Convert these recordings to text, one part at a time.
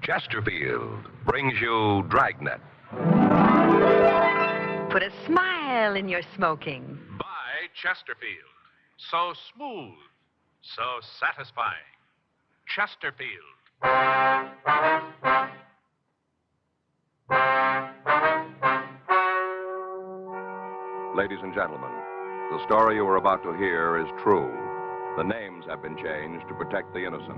Chesterfield brings you Dragnet. Put a smile in your smoking. By Chesterfield. So smooth, so satisfying. Chesterfield. Ladies and gentlemen, the story you are about to hear is true. The names have been changed to protect the innocent.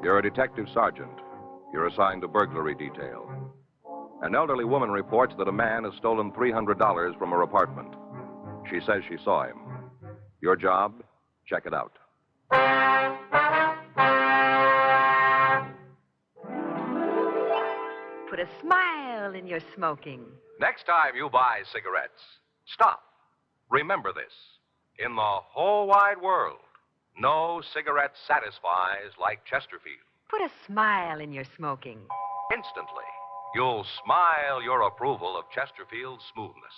You're a detective sergeant. You're assigned to burglary detail. An elderly woman reports that a man has stolen $300 from her apartment. She says she saw him. Your job? Check it out. Put a smile in your smoking. Next time you buy cigarettes, stop. Remember this. In the whole wide world, no cigarette satisfies like Chesterfield. Put a smile in your smoking. Instantly, you'll smile your approval of Chesterfield's smoothness.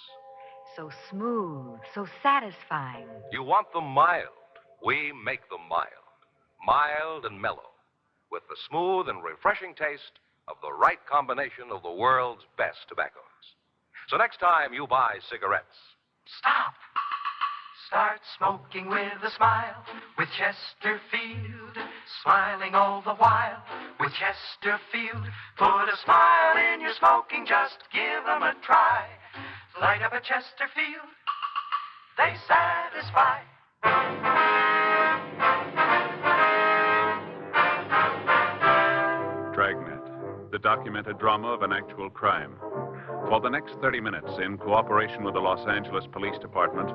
So smooth, so satisfying. You want them mild. We make them mild. Mild and mellow. With the smooth and refreshing taste of the right combination of the world's best tobaccos. So next time you buy cigarettes, Stop. Start smoking with a smile with Chesterfield. Smiling all the while with Chesterfield. Put a smile in your smoking, just give them a try. Light up a Chesterfield, they satisfy. Dragnet, the documented drama of an actual crime. For the next 30 minutes, in cooperation with the Los Angeles Police Department,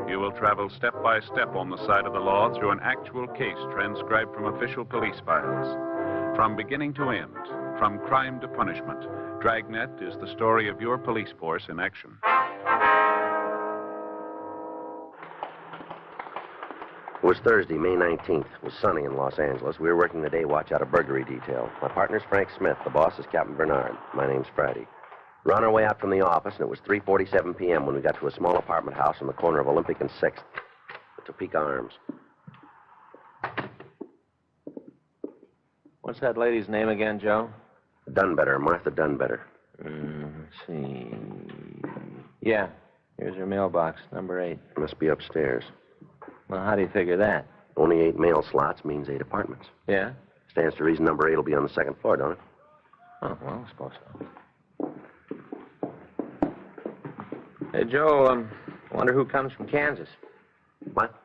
you will travel step by step on the side of the law through an actual case transcribed from official police files. From beginning to end, from crime to punishment, Dragnet is the story of your police force in action. It was Thursday, May 19th. It was sunny in Los Angeles. We were working the day watch out of burglary detail. My partner's Frank Smith. The boss is Captain Bernard. My name's Friday. We're on our way out from the office, and it was 3:47 p.m. when we got to a small apartment house on the corner of Olympic and 6th. The Topeka Arms. What's that lady's name again, Joe? Dunbetter, Martha Dunbetter. Let's see. Yeah, here's her mailbox, number 8. Must be upstairs. Well, how do you figure that? Only 8 mail slots means 8 apartments. Yeah? Stands to reason number 8 will be on the 2nd floor, don't it? Oh, well, I suppose so. Hey, Joe, I wonder who comes from Kansas. What?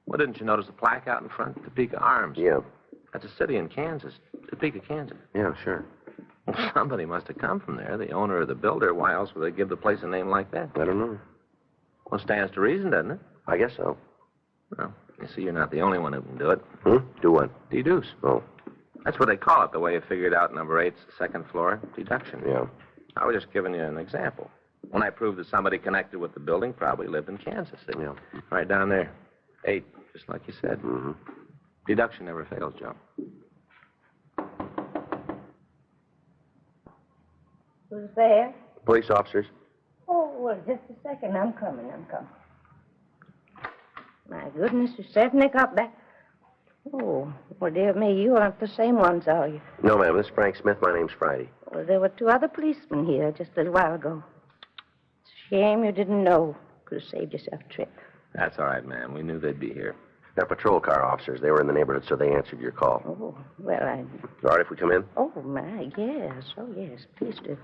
Well, didn't you notice the plaque out in front? Topeka Arms. Yeah. That's a city in Kansas. Topeka, Kansas. Yeah, sure. Well, somebody must have come from there, the owner or the builder. Why else would they give the place a name like that? I don't know. Well, stands to reason, doesn't it? I guess so. Well, you see, you're not the only one who can do it. Do what? Deduce. Oh. That's what they call it, the way you figured out number 8's the 2nd floor. Deduction. Yeah. I was just giving you an example. When I proved that somebody connected with the building probably lived in Kansas. Yeah. Right down there. 8, just like you said. Mm-hmm. Deduction never fails, Joe. Who's there? Police officers. Oh, well, just a second. I'm coming. My goodness, you certainly got back. Oh, well, dear me, you aren't the same ones, are you? No, ma'am. This is Frank Smith. My name's Friday. Well, there were 2 other policemen here just a little while ago. It's a shame you didn't know. Could have saved yourself a trip. That's all right, ma'am. We knew they'd be here. They're patrol car officers. They were in the neighborhood, so they answered your call. Oh, well, All right if we come in? Oh, my, yes. Oh, yes, please do.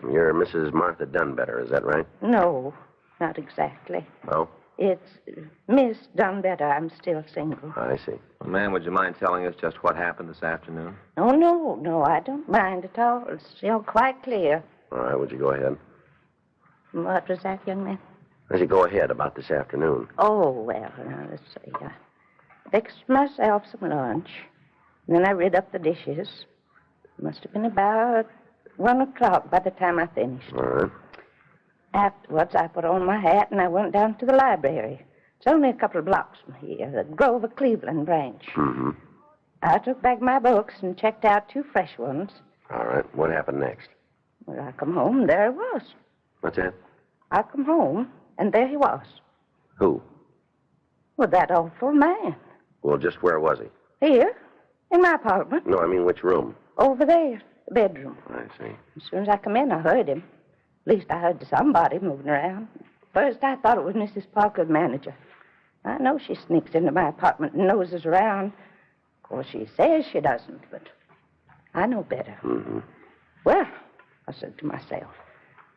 You're Mrs. Martha Dunbetter, is that right? No, not exactly. Oh? It's Miss Dunbetter. I'm still single. I see. Well, ma'am, would you mind telling us just what happened this afternoon? Oh, no, I don't mind at all. It's still quite clear. All right, would you go ahead? What was that, young man? As you go ahead about this afternoon. Oh, well, now, let's see. I fixed myself some lunch. And then I rid up the dishes. Must have been about 1 o'clock by the time I finished. All right. Afterwards, I put on my hat and I went down to the library. It's only a couple of blocks from here, the Grover Cleveland branch. Mm-hmm. I took back my books and checked out 2 fresh ones. All right. What happened next? Well, I come home, there it was. What's that? I come home, And there he was. Who? Well, that awful man. Well, just where was he? Here, in my apartment. No, I mean which room? Over there, the bedroom. I see. As soon as I come in, I heard him. At least I heard somebody moving around. First, I thought it was Mrs. Parker's manager. I know she sneaks into my apartment and noses around. Of course, she says she doesn't, but I know better. Mm-hmm. Well, I said to myself,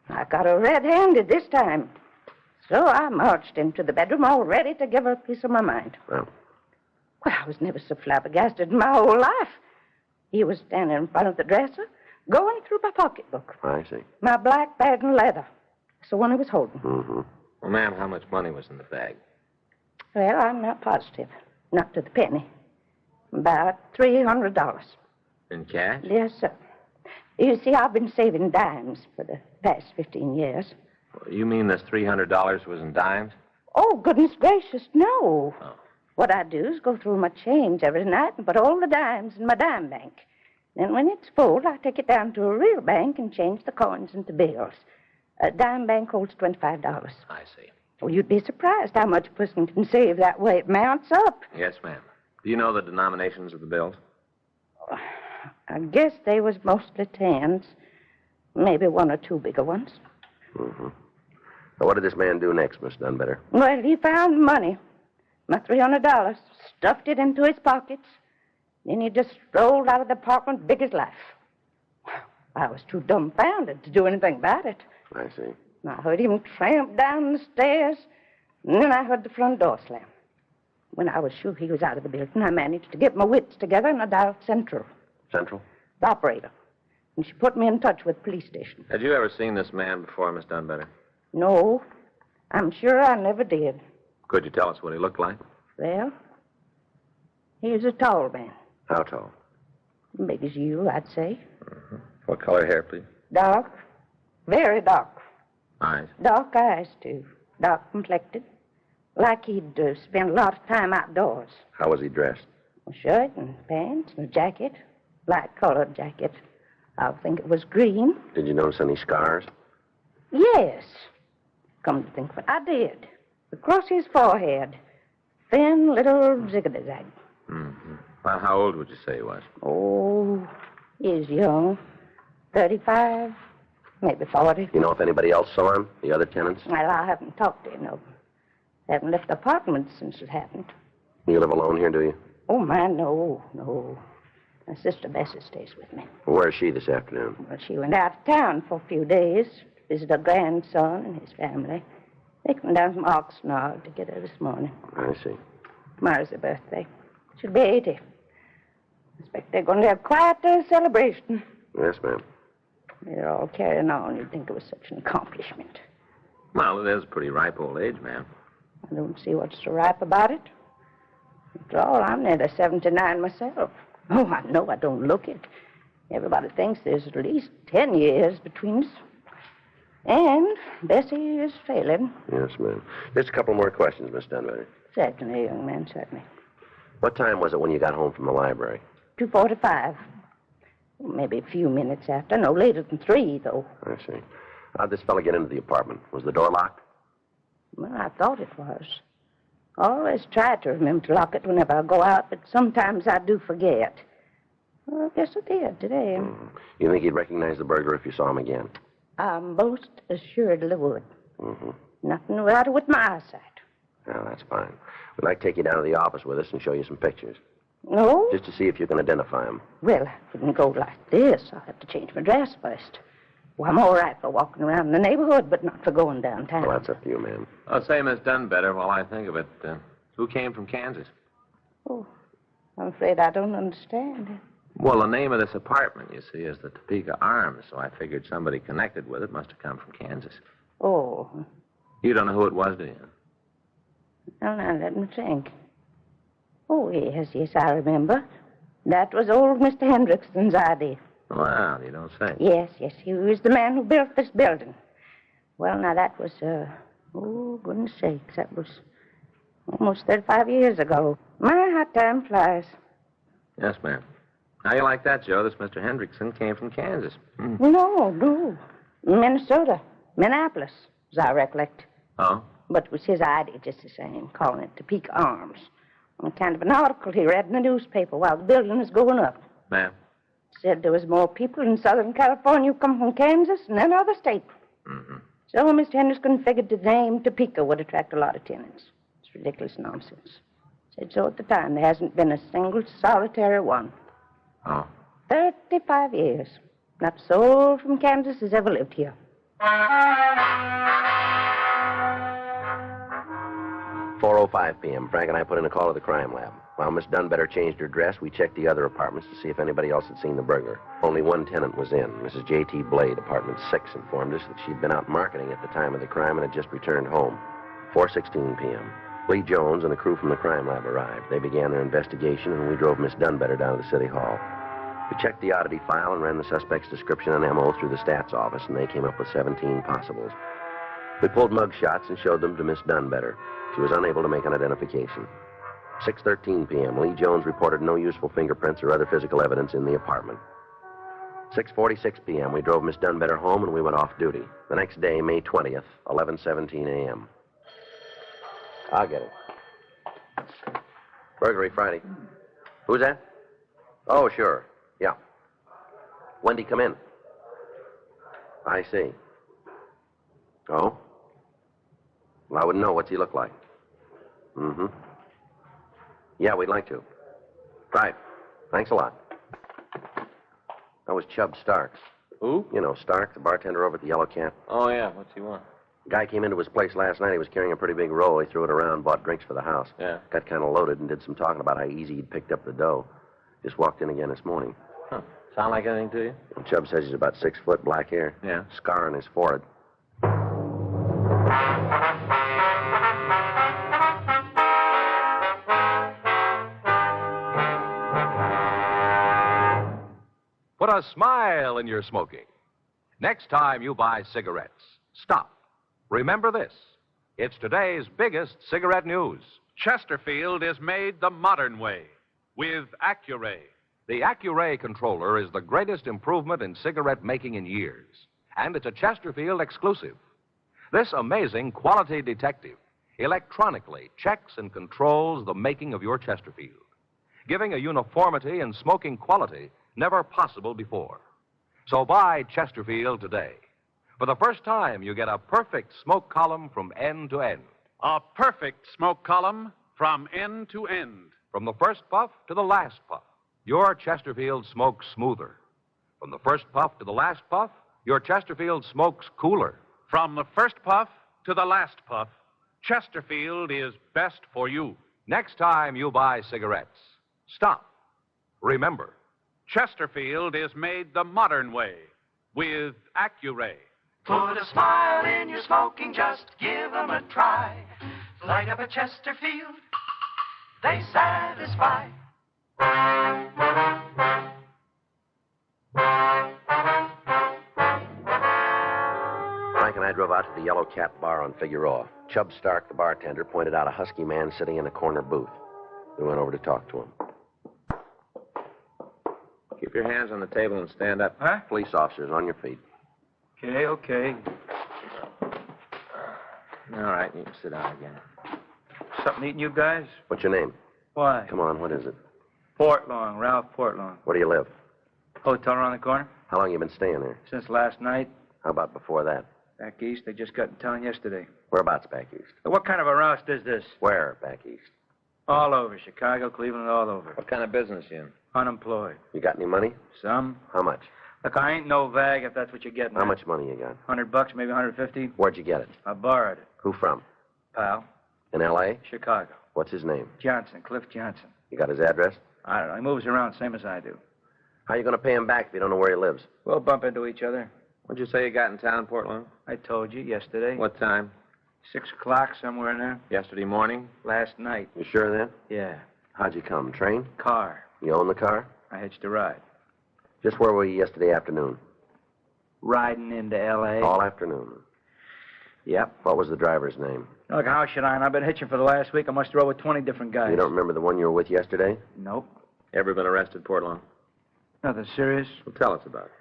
I got her red-handed this time. So I marched into the bedroom all ready to give her a piece of my mind. Well, I was never so flabbergasted in my whole life. He was standing in front of the dresser, going through my pocketbook. I see. My black bag and leather. It's the one he was holding. Mm-hmm. Well, ma'am, how much money was in the bag? Well, I'm not positive. Not to the penny. About $300. In cash? Yes, sir. You see, I've been saving dimes for the past 15 years. You mean this $300 was in dimes? Oh, goodness gracious, no. Oh. What I do is go through my change every night and put all the dimes in my dime bank. Then when it's full, I take it down to a real bank and change the coins into bills. A dime bank holds $25. I see. Well, you'd be surprised how much a person can save that way. It mounts up. Yes, ma'am. Do you know the denominations of the bills? I guess they was mostly tens. Maybe one or two bigger ones. Mm-hmm. Now, what did this man do next, Miss Dunbetter? Well, he found the money. My $300. Stuffed it into his pockets. Then he just strolled out of the apartment big as life. I was too dumbfounded to do anything about it. I see. I heard him tramp down the stairs, and then I heard the front door slam. When I was sure he was out of the building, I managed to get my wits together and I dialed Central. Central? The operator. And she put me in touch with the police station. Had you ever seen this man before, Miss Dunbetter? No, I'm sure I never did. Could you tell us what he looked like? Well, he was a tall man. How tall? Big as you, I'd say. Mm-hmm. What color hair, please? Dark. Very dark. Eyes. Dark eyes, too. Dark complected. Like he'd spent a lot of time outdoors. How was he dressed? A shirt and pants and a jacket. Light-colored jacket. I think it was green. Did you notice any scars? Yes. Come to think of it, I did. Across his forehead. Thin little zigzag. Mm-hmm. Well, how old would you say he was? Oh, he's young. 35, maybe 40. You know if anybody else saw him? The other tenants? Well, I haven't talked to any of them. Haven't left the apartment since it happened. You live alone here, do you? Oh, my, no. My sister Bessie stays with me. Where is she this afternoon? Well, she went out of town for a few days to visit her grandson and his family. They come down from Oxnard to get her this morning. I see. Tomorrow's her birthday. She'll be 80. I expect they're going to have quite a celebration. Yes, ma'am. They're all carrying on. You'd think it was such an accomplishment. Well, it is a pretty ripe old age, ma'am. I don't see what's so ripe about it. After all, I'm nearly 79 myself. Oh, I know I don't look it. Everybody thinks there's at least 10 years between us. And Bessie is failing. Yes, ma'am. Just a couple more questions, Miss Dunbetter. Certainly, young man, certainly. What time was it when you got home from the library? 2:45. Maybe a few minutes after. No later than 3, though. I see. How'd this fella get into the apartment? Was the door locked? Well, I thought it was. I always try to remember to lock it whenever I go out, but sometimes I do forget. Well, I guess I did today. Mm-hmm. You think he'd recognize the burglar if you saw him again? I most assuredly would. Mm-hmm. Nothing about it with my eyesight. Well, that's fine. We'd like to take you down to the office with us and show you some pictures. No? Just to see if you can identify him. Well, I couldn't go like this. I'll have to change my dress first. Well, I'm all right for walking around in the neighborhood, but not for going downtown. Well, that's up to you, ma'am. I'll say Miss Dunbetter while I think of it. Who came from Kansas? Oh, I'm afraid I don't understand. Well, the name of this apartment, you see, is the Topeka Arms, so I figured somebody connected with it must have come from Kansas. Oh. You don't know who it was, do you? Well, now, let me think. Oh, yes, I remember. That was old Mr. Hendrickson's idea. Well, you don't say. Yes, he was the man who built this building. Well, now, that was, oh, goodness sakes, that was almost 35 years ago. My, how time flies. Yes, ma'am. How you like that, Joe? This Mr. Hendrickson came from Kansas. No. Minnesota. Minneapolis, as I recollect. Oh? But it was his idea just the same, calling it Topeka Arms. On kind of an article he read in the newspaper while the building was going up. Ma'am? Said there was more people in Southern California who come from Kansas than any other state. Mm-hmm. So Mr. Henderson figured the name Topeka would attract a lot of tenants. It's ridiculous nonsense. Said so at the time. There hasn't been a single solitary one. Oh. 35 years. Not a soul from Kansas has ever lived here. 4:05 p.m. Frank and I put in a call to the crime lab. While Miss Dunbetter changed her dress, we checked the other apartments to see if anybody else had seen the burglar. Only one tenant was in. Mrs. J.T. Blade, apartment 6, informed us that she'd been out marketing at the time of the crime and had just returned home. 4:16 p.m. Lee Jones and the crew from the crime lab arrived. They began their investigation, and we drove Miss Dunbetter down to the city hall. We checked the oddity file and ran the suspect's description and M.O. through the stats office, and they came up with 17 possibles. We pulled mug shots and showed them to Miss Dunbetter. She was unable to make an identification. 6:13 p.m. Lee Jones reported no useful fingerprints or other physical evidence in the apartment. 6:46 p.m. We drove Miss Dunbetter home and we went off duty. The next day, May 20th, 11:17 a.m. I'll get it. Burglary Friday. Who's that? Oh, sure. Yeah. When'd he come in? I see. Oh? Well, I wouldn't know. What's he look like? Mm-hmm. Yeah, we'd like to. Right. Thanks a lot. That was Chubb Starks. Who? You know, Stark, the bartender over at the Yellow Cat. Oh, yeah. What's he want? Guy came into his place last night. He was carrying a pretty big roll. He threw it around, bought drinks for the house. Yeah. Got kind of loaded and did some talking about how easy he'd picked up the dough. Just walked in again this morning. Huh. Sound like anything to you? And Chubb says he's about 6 foot, black hair. Yeah. Scar on his forehead. Put a smile in your smoking. Next time you buy cigarettes, stop. Remember this. It's today's biggest cigarette news. Chesterfield is made the modern way with Accuray. The Accuray controller is the greatest improvement in cigarette making in years, and it's a Chesterfield exclusive. This amazing quality detective electronically checks and controls the making of your Chesterfield, giving a uniformity in smoking quality never possible before. So buy Chesterfield today. For the first time, you get a perfect smoke column from end to end. A perfect smoke column from end to end. From the first puff to the last puff, your Chesterfield smokes smoother. From the first puff to the last puff, your Chesterfield smokes cooler. From the first puff to the last puff, Chesterfield is best for you. Next time you buy cigarettes, stop. Remember, Chesterfield is made the modern way with Accuray. Put a smile in your smoking, just give them a try. Light up a Chesterfield, they satisfy. Frank and I drove out to the Yellow Cat Bar on Figueroa. Chubb Stark, the bartender, pointed out a husky man sitting in a corner booth. We went over to talk to him. Keep your hands on the table and stand up. Huh? Police officers, on your feet. Okay. All right, you can sit down again. Something eating you guys? What's your name? Why? Come on, what is it? Portlong, Ralph Portlong. Where do you live? Hotel around the corner? How long you been staying there? Since last night. How about before that? Back east, they just got in town yesterday. Whereabouts back east? What kind of a roust is this? Where back east? All over. Chicago, Cleveland, all over. What kind of business you in? Unemployed. You got any money? Some. How much? Look, I ain't no vag if that's what you're getting How at. much money you got? $100, maybe 150. Where'd you get it? I borrowed it. Who from? Pal. In L.A.? Chicago. What's his name? Johnson, Cliff Johnson. You got his address? I don't know. He moves around same as I do. How you going to pay him back if you don't know where he lives? We'll bump into each other. What'd you say you got in town, Portland? I told you yesterday. What time? 6 o'clock, somewhere in there. Yesterday morning? Last night. You sure of that? Yeah. How'd you come? Train? Car. You own the car? I hitched a ride. Just where were you yesterday afternoon? Riding into L.A. All afternoon. Yep. What was the driver's name? Look, how should I? And I've been hitching for the last week. I must roll with 20 different guys. You don't remember the one you were with yesterday? Nope. Ever been arrested, Portland? Nothing serious. Well, tell us about it.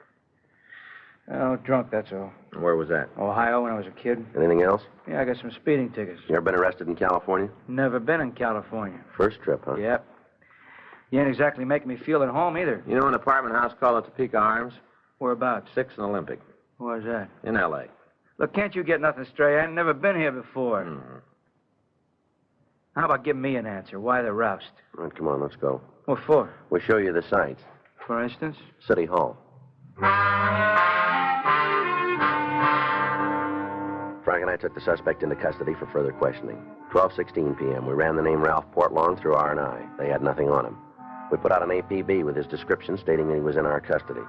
Oh, drunk, that's all. Where was that? Ohio when I was a kid. Anything else? Yeah, I got some speeding tickets. You ever been arrested in California? Never been in California. First trip, huh? Yep. You ain't exactly making me feel at home either. You know an apartment house called the Topeka Arms? Whereabouts? 6th and Olympic. Where's that? In L.A. Look, can't you get nothing straight? I ain't never been here before. Mm-hmm. How about giving me an answer? Why the roust? All right, come on, let's go. What for? We'll show you the sights. For instance? City Hall. Frank and I took the suspect into custody for further questioning. 12:16 p.m. We ran the name Ralph Portlong through R&I. They had nothing on him. We put out an APB with his description stating that he was in our custody.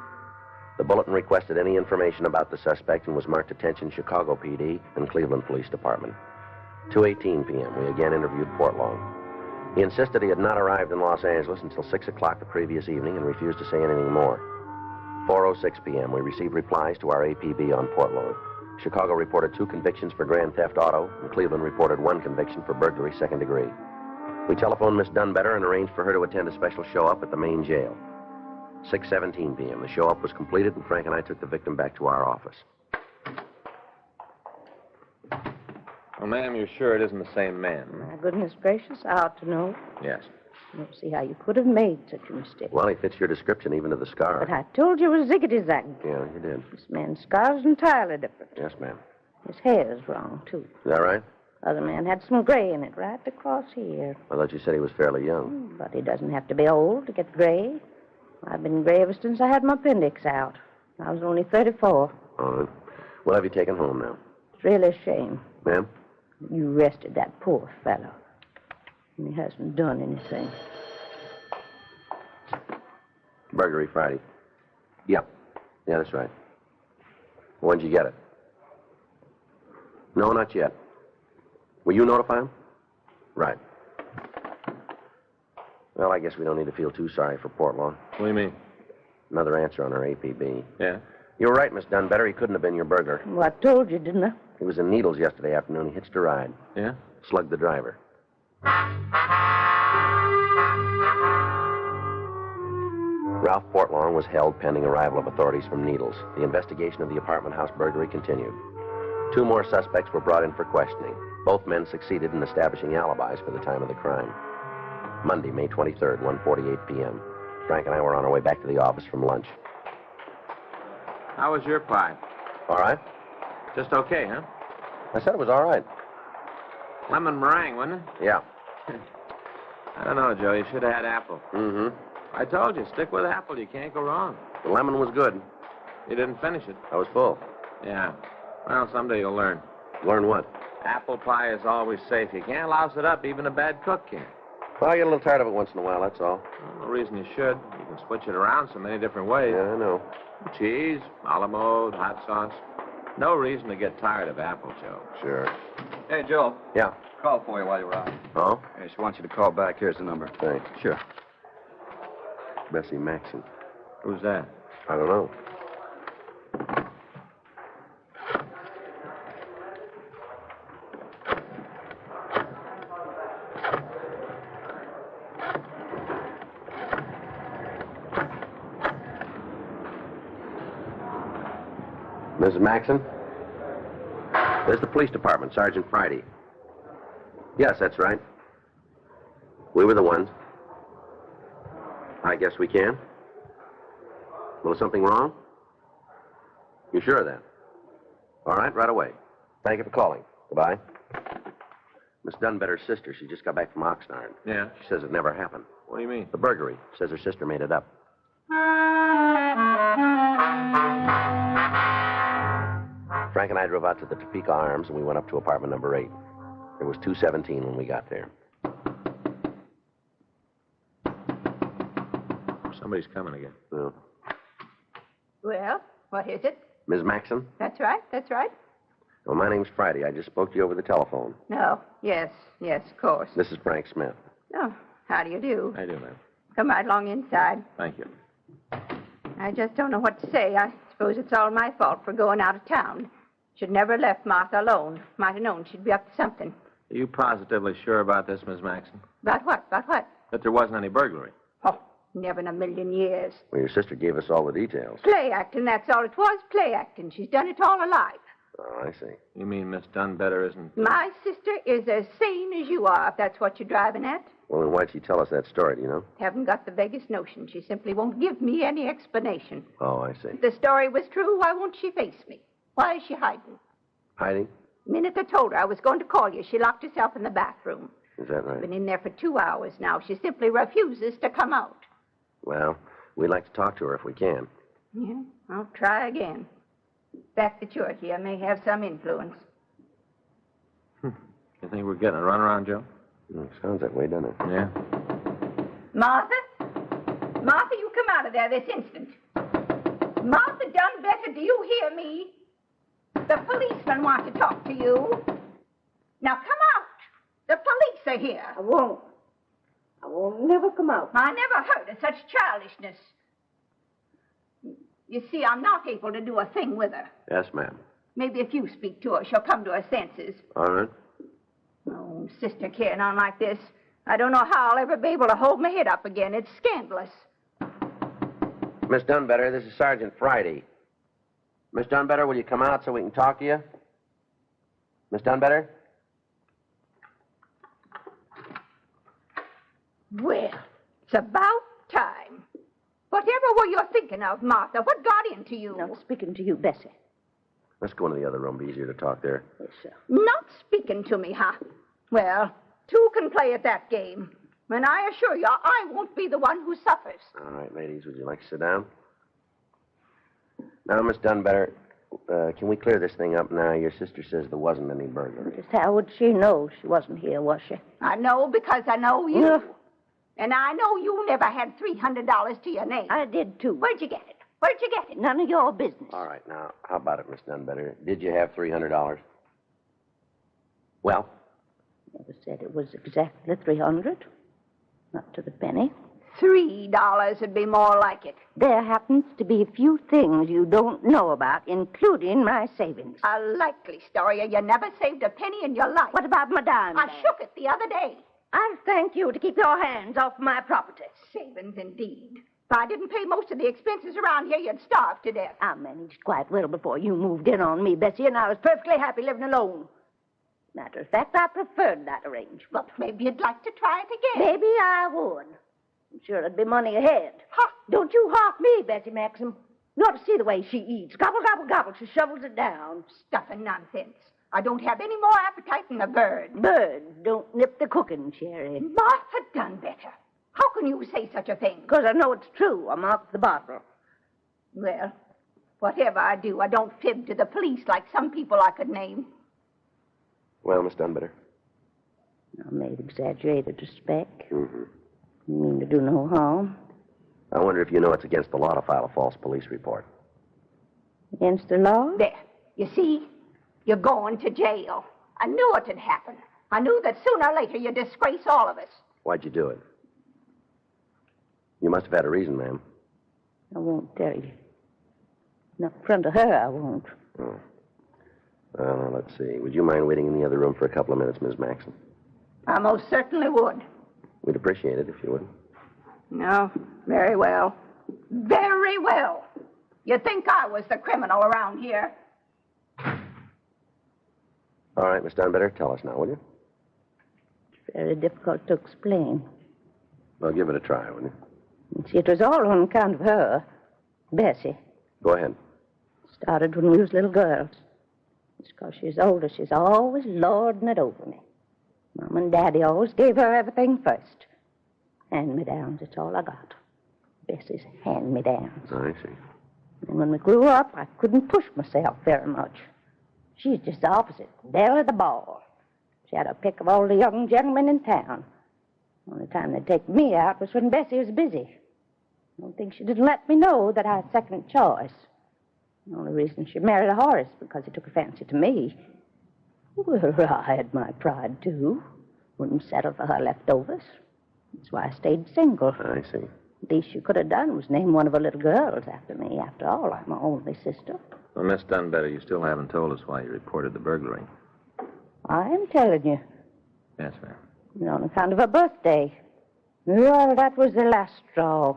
The bulletin requested any information about the suspect and was marked Attention Chicago PD and Cleveland Police Department. 2:18 p.m. We again interviewed Portlong. He insisted he had not arrived in Los Angeles until 6 o'clock the previous evening and refused to say anything more. 4:06 p.m. We received replies to our APB on Portlong. Chicago reported 2 convictions for grand theft auto, and Cleveland reported 1 conviction for burglary, 2nd degree. We telephoned Miss Dunbetter and arranged for her to attend a special show-up at the main jail. 6:17 p.m. The show-up was completed, and Frank and I took the victim back to our office. Well, ma'am, you're sure it isn't the same man? My goodness gracious, I ought to know. Yes. I don't see how you could have made such a mistake. Well, he fits your description even to the scar. But I told you it was ziggity-zag. Yeah, you did. This man's scar's entirely different. Yes, ma'am. His hair's wrong, too. Is that right? Other man had some gray in it right across here. I thought you said he was fairly young. But he doesn't have to be old to get gray. I've been gray ever since I had my appendix out. I was only 34. All right. We'll have you taken home now. It's really a shame. Ma'am? You arrested that poor fellow. And he hasn't done anything. Burglary Friday. Yep. Yeah, that's right. When'd you get it? No, not yet. Will you notify him? Right. Well, I guess we don't need to feel too sorry for Portlong. What do you mean? Another answer on our APB. Yeah? You were right, Miss Dunbetter. He couldn't have been your burglar. Well, I told you, didn't I? He was in Needles yesterday afternoon. He hitched a ride. Yeah? Slugged the driver. Ralph Portlong was held pending arrival of authorities from Needles. The investigation of the apartment house burglary continued. 2 more suspects were brought in for questioning. Both men succeeded in establishing alibis for the time of the crime. Monday, May 23rd, 1:48 p.m. Frank and I were on our way back to the office from lunch. How was your pie? All right? Just okay, huh? I said it was all right. Lemon meringue, wasn't it? Yeah. I don't know, Joe. You should have had apple. Mm-hmm. I told you, stick with apple. You can't go wrong. The lemon was good. You didn't finish it. I was full. Yeah. Well, someday you'll learn. Learn what? Apple pie is always safe. You can't louse it up. Even a bad cook can. Well, I get a little tired of it once in a while, that's all. Well, no reason you should. You can switch it around so many different ways. Yeah, I know. Cheese, a la mode, hot sauce. No reason to get tired of apple, Joe. Sure. Hey, Joe. Yeah. Call for you while you're out. Oh? Hey, she wants you to call back. Here's the number. Thanks. Sure. Bessie Maxon. Who's that? I don't know. Mrs. Maxon? There's the police department, Sergeant Friday. Yes, that's right. We were the ones. I guess we can. Well, is something wrong? You sure of that? All right, right away. Thank you for calling. Goodbye. Miss Dunbetter's sister, she just got back from Oxnard. Yeah? She says it never happened. What do you mean? The burglary. Says her sister made it up. Frank and I drove out to the Topeka Arms, and we went up to apartment number 8. It was 2:17 when we got there. Somebody's coming again. Well, Well, what is it? Ms. Maxon? That's right, that's right. Well, my name's Friday. I just spoke to you over the telephone. No, yes, of course. This is Frank Smith. Oh, how do you do? I do, ma'am. Come right along inside. Thank you. I just don't know what to say. I suppose it's all my fault for going out of town. Should never have left Martha alone. Might have known she'd be up to something. Are you positively sure about this, Miss Maxon? About what? About what? That there wasn't any burglary? Oh, Never in a million years. Well, your sister gave us all the details. Play acting, that's all it was, play acting. She's done it all her life. Oh, I see. You mean Miss Dunbetter isn't... My sister is as sane as you are, if that's what you're driving at. Well, then why'd she tell us that story, do you know? Haven't got the vaguest notion. She simply won't give me any explanation. Oh, I see. If the story was true, why won't she face me? Why is she hiding? Hiding? The minute I told her I was going to call you, she locked herself in the bathroom. Is that right? Been in there for 2 hours now. She simply refuses to come out. Well, we'd like to talk to her if we can. Yeah, I'll try again. The fact that you're here may have some influence. You think we're getting a runaround, Joe? Sounds that way, doesn't it? Yeah. Martha? Martha, you come out of there this instant. Martha Dunbetter, do you hear me? The policemen want to talk to you. Now come out. The police are here. I won't never come out. I never heard of such childishness. You see, I'm not able to do a thing with her. Yes, ma'am. Maybe if you speak to her, she'll come to her senses. All right. Oh, sister carrying on like this. I don't know how I'll ever be able to hold my head up again. It's scandalous. Miss Dunbetter, this is Sergeant Friday. Miss Dunbetter, will you come out so we can talk to you? Miss Dunbetter? Well, it's about time. Whatever were you thinking of, Martha? What got into you? Not speaking to you, Bessie. Let's go into the other room. It'll be easier to talk there. Yes, sir. Not speaking to me, huh? Well, two can play at that game. And I assure you, I won't be the one who suffers. All right, ladies, would you like to sit down? Now, Miss Dunbetter, can we clear this thing up now? Your sister says there wasn't any burglary. Just how would she know she wasn't here, was she? I know because I know you. Yeah. And I know you never had $300 to your name. I did, too. Where'd you get it? Where'd you get it? None of your business. All right, now, how about it, Miss Dunbetter? Did you have $300? Well? Never said it was exactly 300. Not to the penny. $3 would be more like it. There happens to be a few things you don't know about, including my savings. A likely story. You never saved a penny in your life. What about my dime I bag? shook it the other day. I'll thank you to keep your hands off my property. Savings, indeed. If I didn't pay most of the expenses around here, you'd starve to death. I managed quite well before you moved in on me, Bessie, and I was perfectly happy living alone. Matter of fact, I preferred that arrangement. Well, maybe you'd like to try it again. Maybe I would. I'm sure it'd be money ahead. Ha! Don't you hark me, Bessie Maxim. You ought to see the way she eats. Gobble, gobble, gobble. She shovels it down. Stuff and nonsense. I don't have any more appetite than a bird. Birds don't nip the cooking, Sherry. Martha Dunbetter. How can you say such a thing? Because I know it's true. I marked the bottle. Well, whatever I do, I don't fib to the police like some people I could name. Well, Miss Dunbetter? I made exaggerated respect. Mm-hmm. You mean to do no harm? I wonder if you know it's against the law to file a false police report. Against the law? There. You see? You're going to jail. I knew it'd happen. I knew that sooner or later you'd disgrace all of us. Why'd you do it? You must have had a reason, ma'am. I won't tell you. Not in front of her, I won't. Oh. Well, now, let's see. Would you mind waiting in the other room for a couple of minutes, Miss Maxon? I most certainly would. We'd appreciate it if you would. No, very well. Very well. You'd think I was the criminal around here. All right, Miss Dunbetter, tell us now, will you? It's very difficult to explain. Well, give it a try, will you? You see, it was all on account of her, Bessie. Go ahead. Started when we was little girls. It's because she's older. She's always lording it over me. Mom and Daddy always gave her everything first. Hand-me-downs, it's all I got. Bessie's hand-me-downs. I see. And when we grew up, I couldn't push myself very much. She's just the opposite, belle of the ball. She had a pick of all the young gentlemen in town. The only time they'd take me out was when Bessie was busy. I don't think she didn't let me know that I was second choice. The only reason she married a Horace because he took a fancy to me. Well, I had my pride, too. Wouldn't settle for her leftovers. That's why I stayed single. I see. The least you could have done was name one of her little girls after me. After all, I'm her only sister. Well, Miss Dunbetter, you still haven't told us why you reported the burglary. I'm telling you. Yes, ma'am. On account of her birthday. Well, that was the last straw.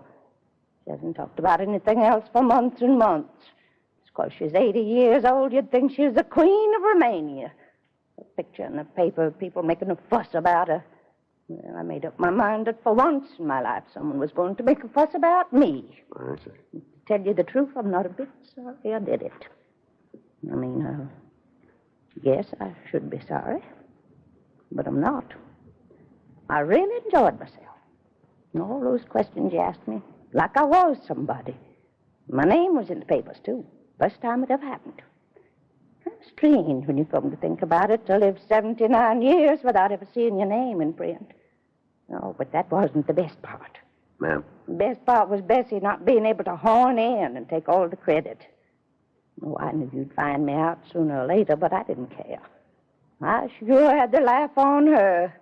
She hasn't talked about anything else for months and months. It's 'cause she's 80 years old, you'd think she was the Queen of Romania. A picture in the paper, people making a fuss about her. Well, I made up my mind that for once in my life someone was going to make a fuss about me. I see. To tell you the truth, I'm not a bit sorry I did it. I mean, yes, I should be sorry, but I'm not. I really enjoyed myself. And all those questions you asked me, like I was somebody. My name was in the papers, too. First time it ever happened. Kind of strange when you come to think about it, to live 79 years without ever seeing your name in print. Oh, but that wasn't the best part. Ma'am? The best part was Bessie not being able to horn in and take all the credit. Oh, I knew you'd find me out sooner or later, but I didn't care. I sure had the laugh on her.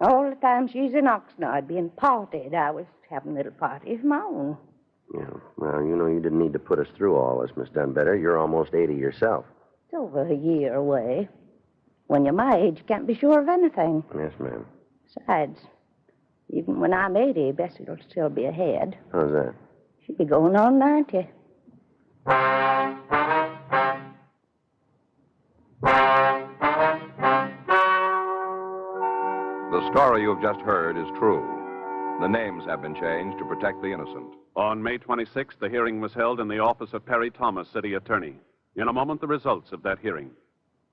All the time she's in Oxnard being partied, I was having a little party of my own. Yeah. Well, you didn't need to put us through all this, Miss Dunbetter. You're almost 80 yourself. It's over a year away. When you're my age, you can't be sure of anything. Yes, ma'am. Besides, even when I'm 80, Bessie will still be ahead. How's that? She'll be going on 90. The story you've just heard is true. The names have been changed to protect the innocent. On May 26th, the hearing was held in the office of Perry Thomas, city attorney. In a moment, the results of that hearing.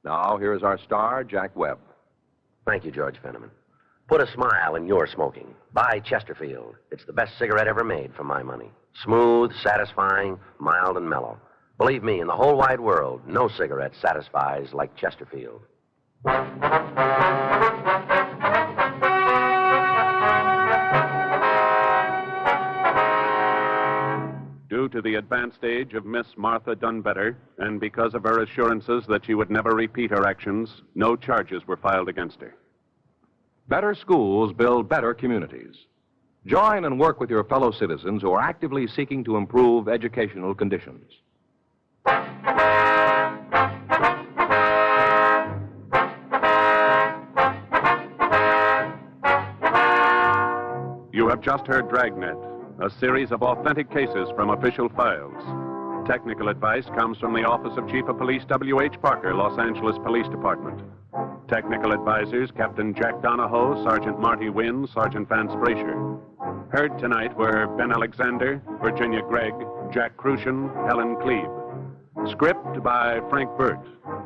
Now, here is our star, Jack Webb. Thank you, George Fenneman. Put a smile in your smoking. Buy Chesterfield. It's the best cigarette ever made for my money. Smooth, satisfying, mild, and mellow. Believe me, in the whole wide world, no cigarette satisfies like Chesterfield. Due to the advanced age of Miss Martha Dunbetter, and because of her assurances that she would never repeat her actions, no charges were filed against her. Better schools build better communities. Join and work with your fellow citizens who are actively seeking to improve educational conditions. You have just heard Dragnet, a series of authentic cases from official files. Technical advice comes from the Office of Chief of Police W.H. Parker, Los Angeles Police Department. Technical advisors, Captain Jack Donahoe, Sergeant Marty Wynn, Sergeant Vance Brasher. Heard tonight were Ben Alexander, Virginia Gregg, Jack Crucian, Helen Klebe. Script by Frank Burt.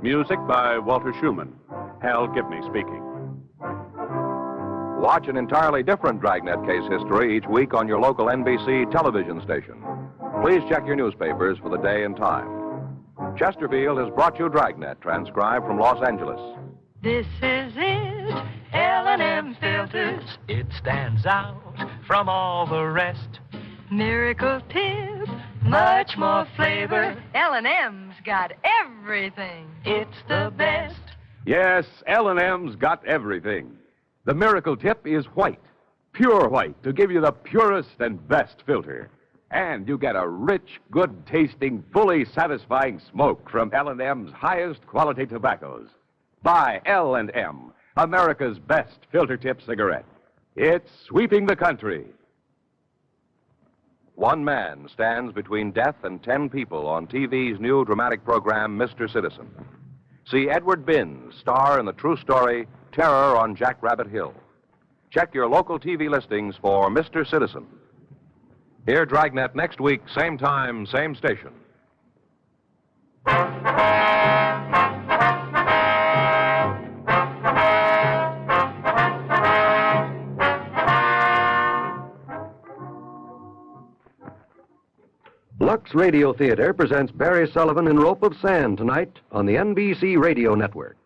Music by Walter Schumann. Hal Gibney speaking. Watch an entirely different Dragnet case history each week on your local NBC television station. Please check your newspapers for the day and time. Chesterfield has brought you Dragnet, transcribed from Los Angeles. This is it, L&M Filters. It stands out from all the rest. Miracle tip, much more flavor. L&M's got everything. It's the best. Yes, L&M's got everything. The miracle tip is white, pure white, to give you the purest and best filter. And you get a rich, good-tasting, fully satisfying smoke from L&M's highest quality tobaccos. Buy L&M, America's best filter tip cigarette. It's sweeping the country. One man stands between death and 10 people on TV's new dramatic program, Mr. Citizen. See Edward Binns star in the true story, Terror on Jackrabbit Hill. Check your local TV listings for Mr. Citizen. Hear Dragnet next week, same time, same station. Lux Radio Theater presents Barry Sullivan in Rope of Sand tonight on the NBC Radio Network.